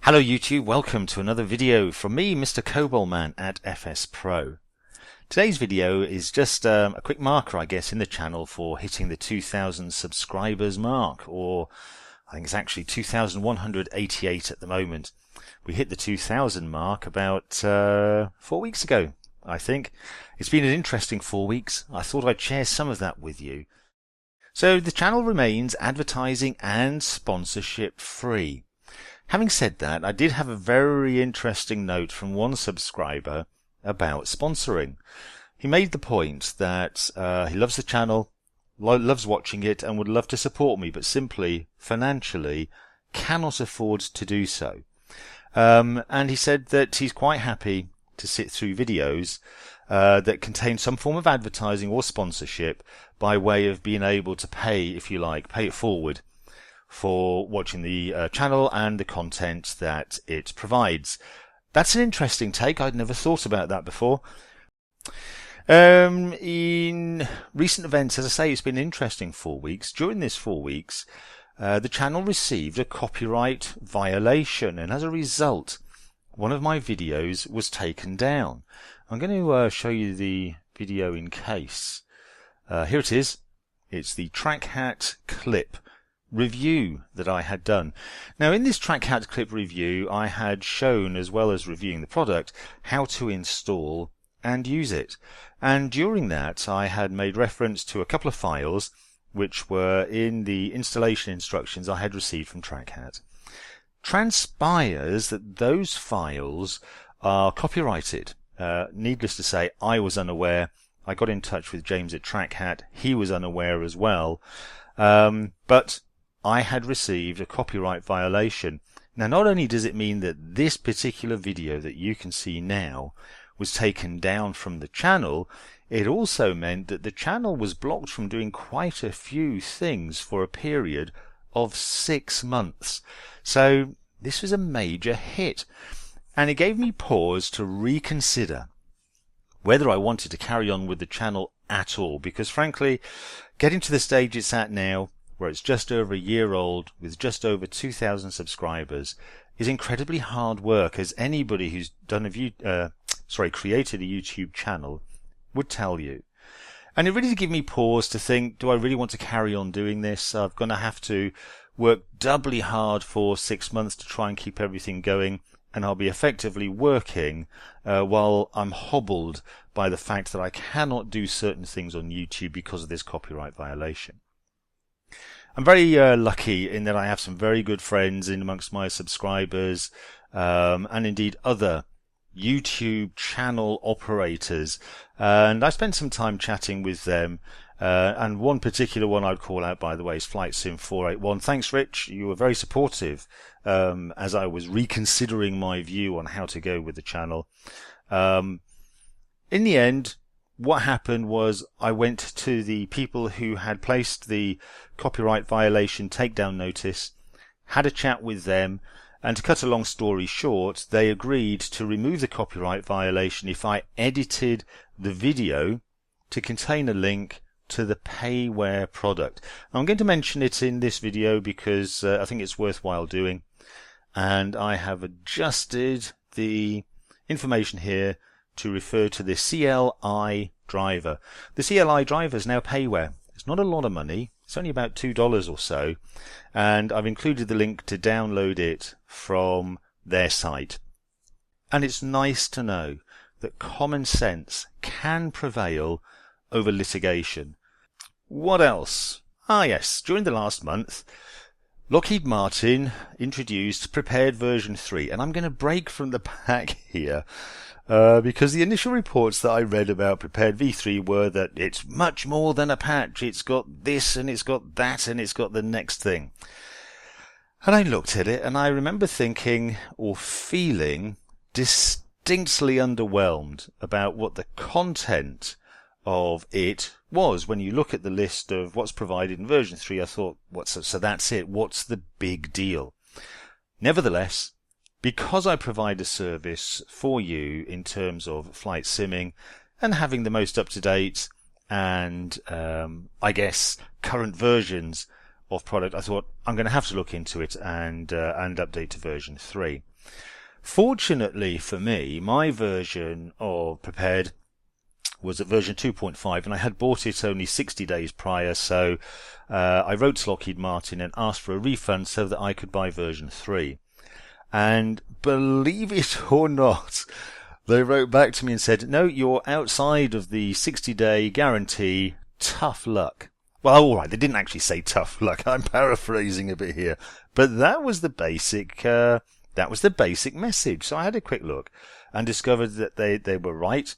Hello YouTube, welcome to another video from me, Mr. Cobalman at FS Pro. Today's video is just a quick marker, I guess, in the channel for hitting the 2,000 subscribers mark, or I think it's actually 2,188 at the moment. We hit the 2,000 mark about 4 weeks ago, I think. It's been an interesting 4 weeks. I thought I'd share some of that with you. So the channel remains advertising and sponsorship free. Having said that, I did have a very interesting note from one subscriber about sponsoring. He made the point that he loves the channel, loves watching it, and would love to support me, but simply, financially, cannot afford to do so. And he said that he's quite happy to sit through videos that contain some form of advertising or sponsorship by way of being able to pay, if you like, pay it forward for watching the channel and the content that it provides. That's an interesting take. I'd never thought about that before. In recent events, as I say, it's been an interesting 4 weeks. During this 4 weeks, the channel received a copyright violation, and as a result, one of my videos was taken down. I'm going to show you the video in case. Here it is. It's the Track Hat clip review that I had done. Now, in this Track Hat clip review, I had shown, as well as reviewing the product, how to install and use it. And during that, I had made reference to a couple of files which were in the installation instructions I had received from Track Hat. Transpires that those files are copyrighted. Needless to say, I was unaware. I got in touch with James at Track Hat. He was unaware as well. But I had received a copyright violation. Now, not only does it mean that this particular video that you can see now was taken down from the channel, it also meant that the channel was blocked from doing quite a few things for a period of 6 months. So this was a major hit, and it gave me pause to reconsider whether I wanted to carry on with the channel at all, because frankly, getting to the stage it's at now, where it's just over a year old with just over 2,000 subscribers, is incredibly hard work, as anybody who's done created a YouTube channel would tell you. And it really did give me pause to think, do I really want to carry on doing this? I'm going to have to work doubly hard for 6 months to try and keep everything going, and I'll be effectively working while I'm hobbled by the fact that I cannot do certain things on YouTube because of this copyright violation. I'm very lucky in that I have some very good friends in amongst my subscribers, and indeed other YouTube channel operators, and I spent some time chatting with them, and one particular one I'd call out, by the way, is Flight Sim 481. Thanks, Rich. You were very supportive as I was reconsidering my view on how to go with the channel. In the end, what happened was I went to the people who had placed the copyright violation takedown notice, had a chat with them, and to cut a long story short, they agreed to remove the copyright violation if I edited the video to contain a link to the payware product. I'm going to mention it in this video because I think it's worthwhile doing, and I have adjusted the information here to refer to the CLI driver. The CLI driver is now payware. It's not a lot of money. It's only about $2 or so, and I've included the link to download it from their site. And it's nice to know that common sense can prevail over litigation. What else? Ah yes, during the last month, Lockheed Martin introduced Prepared version 3, and I'm going to break from the pack here because the initial reports that I read about Prepared V3 were that it's much more than a patch. It's got this and it's got that and it's got the next thing. And I looked at it and I remember thinking or feeling distinctly underwhelmed about what the content of it was. When you look at the list of what's provided in version 3, I thought, so that's it. What's the big deal? Nevertheless, because I provide a service for you in terms of flight simming and having the most up-to-date and I guess current versions of product, I thought I'm going to have to look into it and update to version 3. Fortunately for me, my version of Prepared was at version 2.5, and I had bought it only 60 days prior, so I wrote to Lockheed Martin and asked for a refund so that I could buy version 3. And believe it or not, they wrote back to me and said, no, you're outside of the 60-day guarantee, tough luck. Well, all right, they didn't actually say tough luck. I'm paraphrasing a bit here, but that was the basic message. So I had a quick look and discovered that they were right.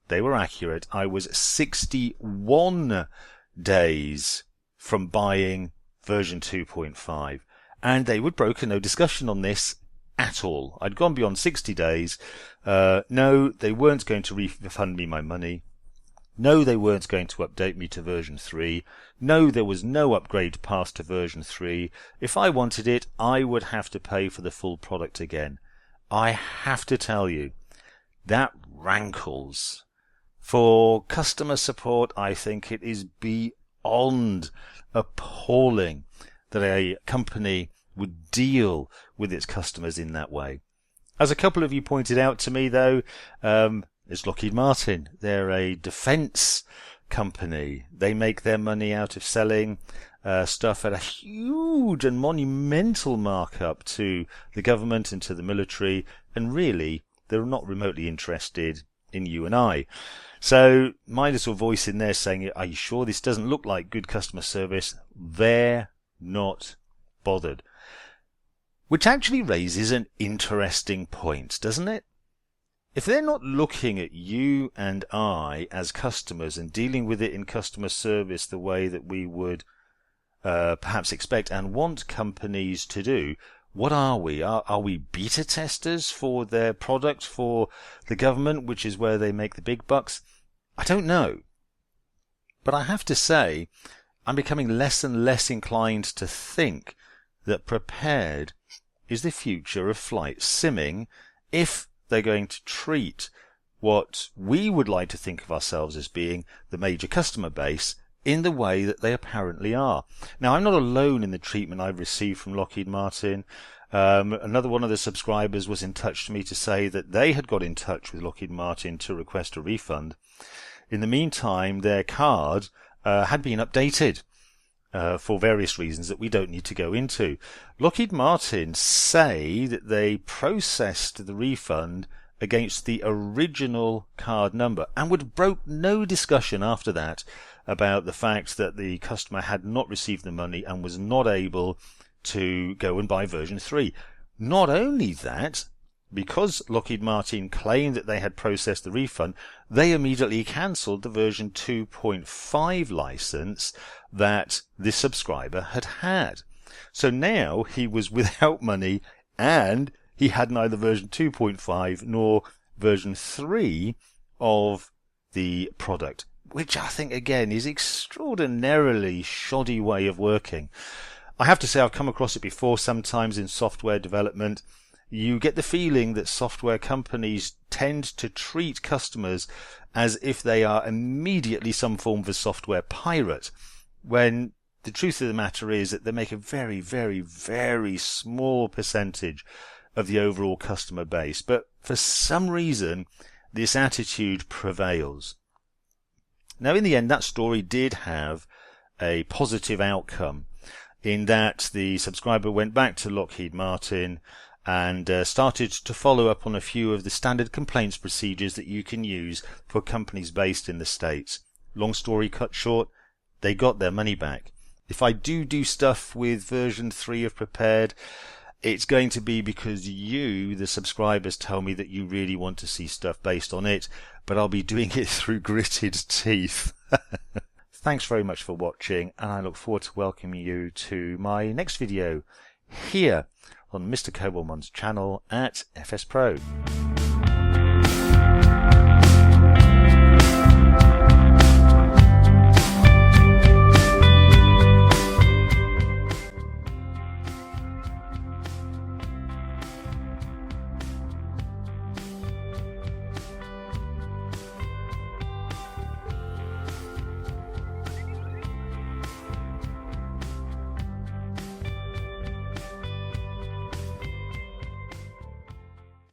They were accurate. I was 61 days from buying version 2.5, and they would broker no discussion on this at all. I'd gone beyond 60 days. No, they weren't going to refund me my money. No, they weren't going to update me to version 3. No, there was no upgrade past to version 3. If I wanted it, I would have to pay for the full product again. I have to tell you, that rankles. For customer support, I think it is beyond appalling that a company would deal with its customers in that way. As a couple of you pointed out to me, though, it's Lockheed Martin. They're a defense company. They make their money out of selling stuff at a huge and monumental markup to the government and to the military, and really, they're not remotely interested in you and I. So my little voice in there saying, are you sure this doesn't look like good customer service? They're not bothered. Which actually raises an interesting point, doesn't it? If they're not looking at you and I as customers and dealing with it in customer service the way that we would perhaps expect and want companies to do, what are we? Are we beta testers for their product for the government, which is where they make the big bucks? I don't know. But I have to say, I'm becoming less and less inclined to think that Prepared is the future of flight simming if they're going to treat what we would like to think of ourselves as being the major customer base in the way that they apparently are. Now, I'm not alone in the treatment I've received from Lockheed Martin. Another one of the subscribers was in touch to me to say that they had got in touch with Lockheed Martin to request a refund. In the meantime, their card had been updated for various reasons that we don't need to go into. Lockheed Martin say that they processed the refund against the original card number and would broke no discussion after that about the fact that the customer had not received the money and was not able to go and buy version 3. Not only that, because Lockheed Martin claimed that they had processed the refund, they immediately cancelled the version 2.5 license that the subscriber had had. So now he was without money and he had neither version 2.5 nor version 3 of the product, which I think again is extraordinarily shoddy way of working. I have to say I've come across it before sometimes in software development. You get the feeling that software companies tend to treat customers as if they are immediately some form of a software pirate, when the truth of the matter is that they make a very, very, very small percentage of the overall customer base. But for some reason, this attitude prevails. Now, in the end, that story did have a positive outcome in that the subscriber went back to Lockheed Martin and started to follow up on a few of the standard complaints procedures that you can use for companies based in the States. Long story cut short, they got their money back. If I do stuff with version 3 of Prepared, it's going to be because you, the subscribers, tell me that you really want to see stuff based on it, but I'll be doing it through gritted teeth. Thanks very much for watching, and I look forward to welcoming you to my next video here on Mr. Cobalmon's channel at FS Pro.